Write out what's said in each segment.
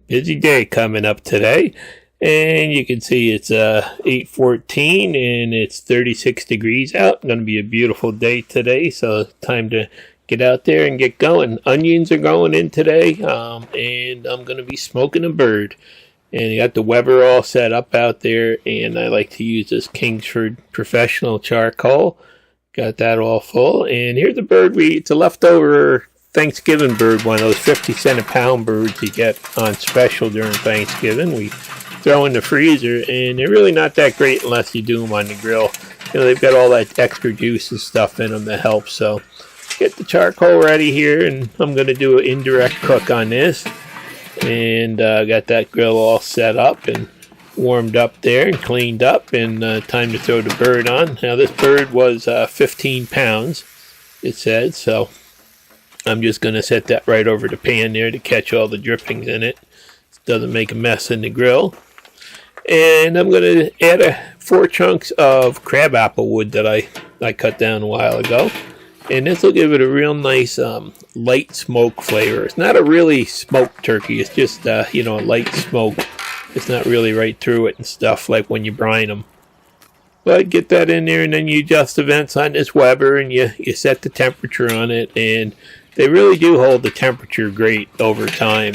Busy day coming up today, and you can see it's 8:14 and it's 36 degrees out. Going to be a beautiful day today, so time to get out there and get going. Onions are going in today, and I'm going to be smoking a bird. And you got the Weber all set up out there, and I like to use this Kingsford Professional charcoal. Got that all full, and here's the bird it's a leftover Thanksgiving bird, one of those 50-cent a pound birds you get on special during Thanksgiving. We throw in the freezer, and they're really not that great unless you do them on the grill. You know, they've got all that extra juice and stuff in them that helps. So get the charcoal ready here, and I'm going to do an indirect cook on this. And got that grill all set up and warmed up there and cleaned up, and time to throw the bird on. Now this bird was 15 pounds, it said, so I'm just going to set that right over the pan there to catch all the drippings in it. Doesn't make a mess in the grill. And I'm going to add 4 chunks of crabapple wood that I cut down a while ago. And this will give it a real nice light smoke flavor. It's not a really smoked turkey. It's just, a light smoke. It's not really right through it and stuff like when you brine them. But get that in there, and then you adjust the vents on this Weber, and you set the temperature on it. And they really do hold the temperature great over time.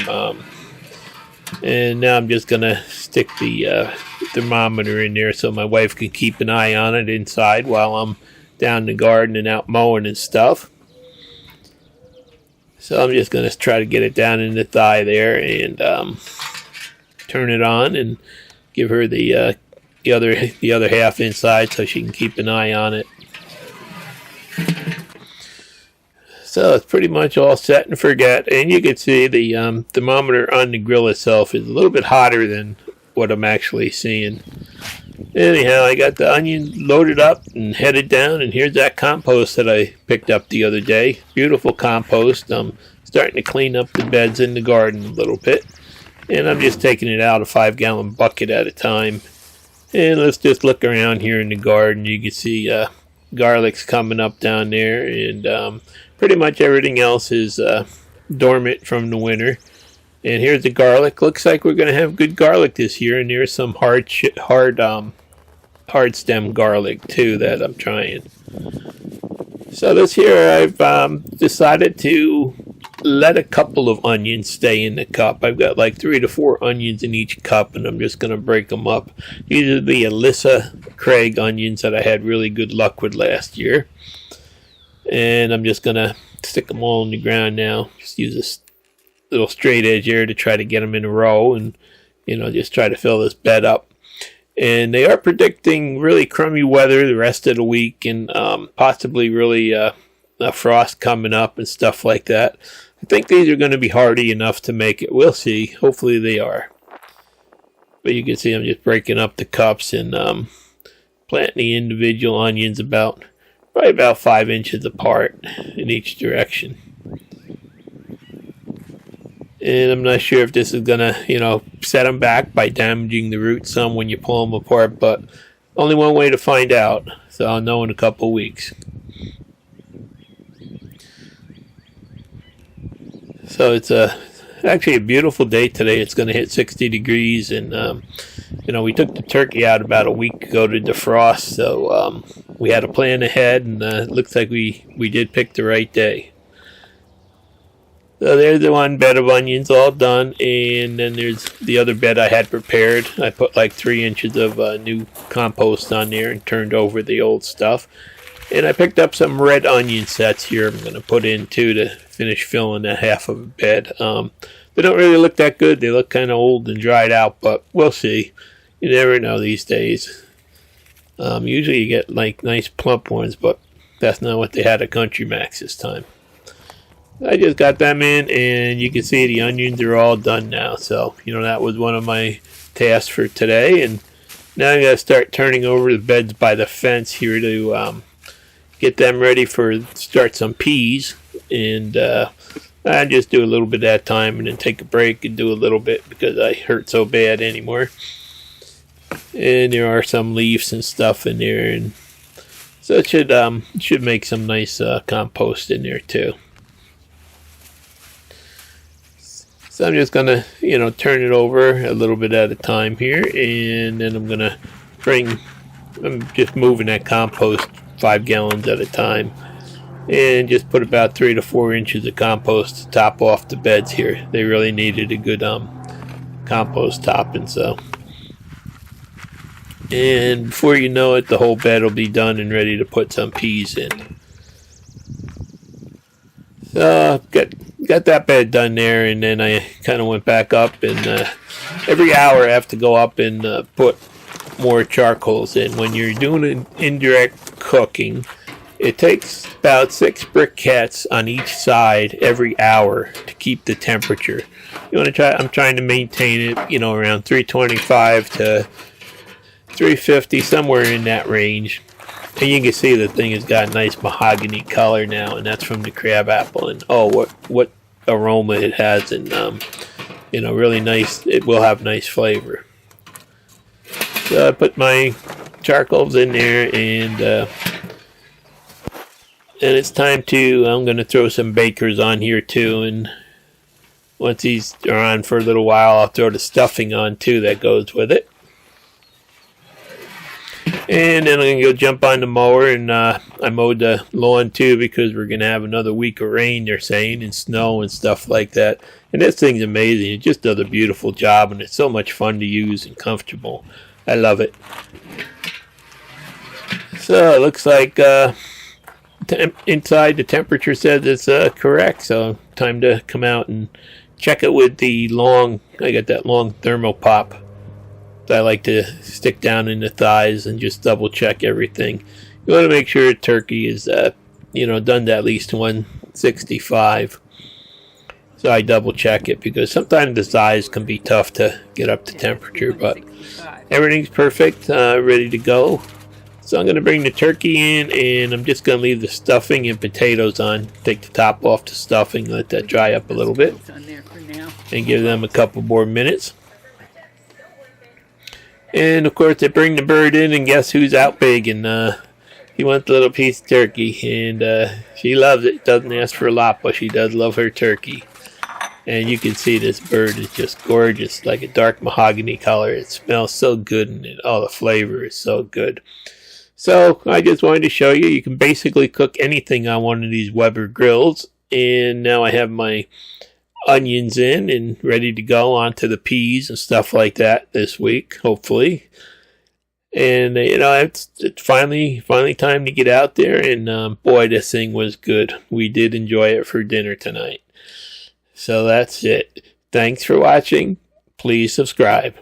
And now I'm just going to stick the thermometer in there so my wife can keep an eye on it inside while I'm down in the garden and out mowing and stuff. So I'm just going to try to get it down in the thigh there and turn it on and give her the other half inside so she can keep an eye on it. So it's pretty much all set and forget. And you can see the thermometer on the grill itself is a little bit hotter than what I'm actually seeing. Anyhow, I got the onion loaded up and headed down, and here's that compost that I picked up the other day. Beautiful compost. I'm starting to clean up the beds in the garden a little bit, and I'm just taking it out a 5-gallon bucket at a time. And let's just look around here in the garden. You can see garlic's coming up down there, and pretty much everything else is dormant from the winter. And here's the garlic. Looks like we're going to have good garlic this year, and there's some hard stem garlic too that I'm trying. So this here, I've decided to let a couple of onions stay in the cup. I've got like 3 to 4 onions in each cup, and I'm just going to break them up. These are the Alyssa Craig onions that I had really good luck with last year. And I'm just going to stick them all in the ground now. Just use this little straight edge here to try to get them in a row, and just try to fill this bed up. And they are predicting really crummy weather the rest of the week, and possibly really a frost coming up and stuff like that. I think these are going to be hardy enough to make it. We'll see. Hopefully they are. But you can see I'm just breaking up the cups and planting the individual onions probably about 5 inches apart in each direction. And I'm not sure if this is going to, set them back by damaging the roots some when you pull them apart, but only one way to find out. So I'll know in a couple weeks. So it's actually a beautiful day today. It's going to hit 60 degrees, and we took the turkey out about a week ago to defrost, so we had a plan ahead, and it looks like we did pick the right day. So there's the one bed of onions all done, and then there's the other bed I had prepared. I put like 3 inches of new compost on there and turned over the old stuff. And I picked up some red onion sets here I'm going to put in too to finish filling that half of a bed. They don't really look that good. They look kind of old and dried out, but we'll see. You never know these days. Usually you get like nice plump ones, but that's not what they had at Country Max this time. I just got them in, and you can see the onions are all done now. So, that was one of my tasks for today. And now I got to start turning over the beds by the fence here to get them ready for start some peas. And I just do a little bit at a time and then take a break and do a little bit because I hurt so bad anymore. And there are some leaves and stuff in there. And so it should make some nice compost in there too. So I'm just gonna, turn it over a little bit at a time here, and then I'm gonna I'm just moving that compost 5 gallons at a time, and just put about 3 to 4 inches of compost to top off the beds here. They really needed a good compost topping. So, and before you know it, the whole bed will be done and ready to put some peas in. So got that bed done there, and then I kind of went back up, and every hour I have to go up and put more charcoals in. When you're doing an indirect cooking, it takes about 6 briquettes on each side every hour to keep the temperature. You want to try? I'm trying to maintain it, around 325 to 350, somewhere in that range. And you can see the thing has got a nice mahogany color now, and that's from the crab apple. And oh, what aroma it has, and really nice. It will have nice flavor. So I put my charcoals in there, and it's time to. I'm going to throw some bakers on here too, and once these are on for a little while, I'll throw the stuffing on too that goes with it. And then I'm going to go jump on the mower, and I mowed the lawn too, because we're going to have another week of rain, they're saying, and snow and stuff like that. And this thing's amazing. It just does a beautiful job, and it's so much fun to use and comfortable. I love it. So it looks like inside the temperature says it's correct, so time to come out and check it with the I got that long thermal pop. I like to stick down in the thighs and just double check everything. You want to make sure a turkey is done to at least 165. So I double check it, because sometimes the thighs can be tough to get up to temperature, but everything's perfect, ready to go. So I'm going to bring the turkey in, and I'm just going to leave the stuffing and potatoes on. Take the top off the stuffing, let that dry up a little bit, and give them a couple more minutes. And of course, they bring the bird in, and guess who's out big? And he wants a little piece of turkey, and she loves it. Doesn't ask for a lot, but she does love her turkey. And you can see this bird is just gorgeous, like a dark mahogany color. It smells so good, and the flavor is so good. So I just wanted to show you, you can basically cook anything on one of these Weber grills. And now I have my onions in and ready to go onto the peas and stuff like that this week, hopefully. And it's finally time to get out there, and boy, this thing was good. We did enjoy it for dinner tonight. So that's it. Thanks for watching. Please subscribe.